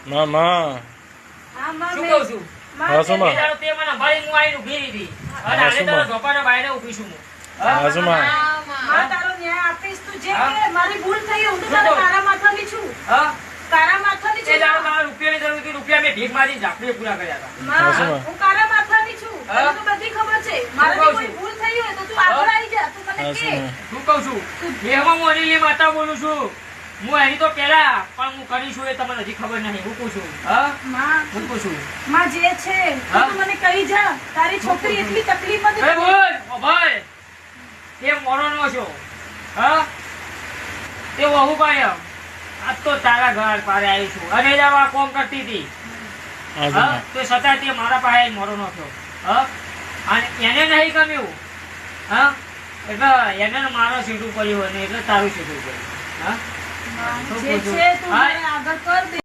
માં શું કહું છું? હા શું માં તે મને અંબાડી હું આવીને ઊભી રહી હતી. અને આને તારો ધોપાનો બાયણે ઊભી છું હું. હા શું માં તારો ન્યાય આપીશ તું જે કે મારી ભૂલ થઈ હું તો તારા તારા માથાની છું હા તારા માથાની એ છું દાડો મારા રૂપિયાની જરૂર હતી. રૂપિયા મેં ભીખ મારીને ઝાપડીએ પૂરા કર્યા હતા. હા, શું? હું તારા માથાની છું તને તો બધી ખબર છે મારાથી કોઈ ભૂલ થઈ હોય તો તું આગળ આવી જા તું મને હા કે શું શું કહું છું? દેહમાં હું અનિલની માતા બોલું છું. હું એની તો પેલા પણ હું કરીશું એ તમને હજી ખબર નહીં. હું પૂછું હા માં હું પૂછું માં જે છે હા? તું મને કહી જા તારી છોકરી એટલી તકલીફ એ હતી બોલ ઓ ભાઈ તે મોરોનો છો હા તે વહુ કાયમ આજ તો તારા ઘર પારે આવી છું અને જવા કોમ કરતી હતી હા શું હા માં તો છતાં તે મારા પાસે મોરોનો થયો હા અને એને નહીં ગમ્યું હા એટલે એને મારો સીધું કર્યું અને એટલે તારું સીધું કર્યું હા જે છે તું મને આગળ કર દે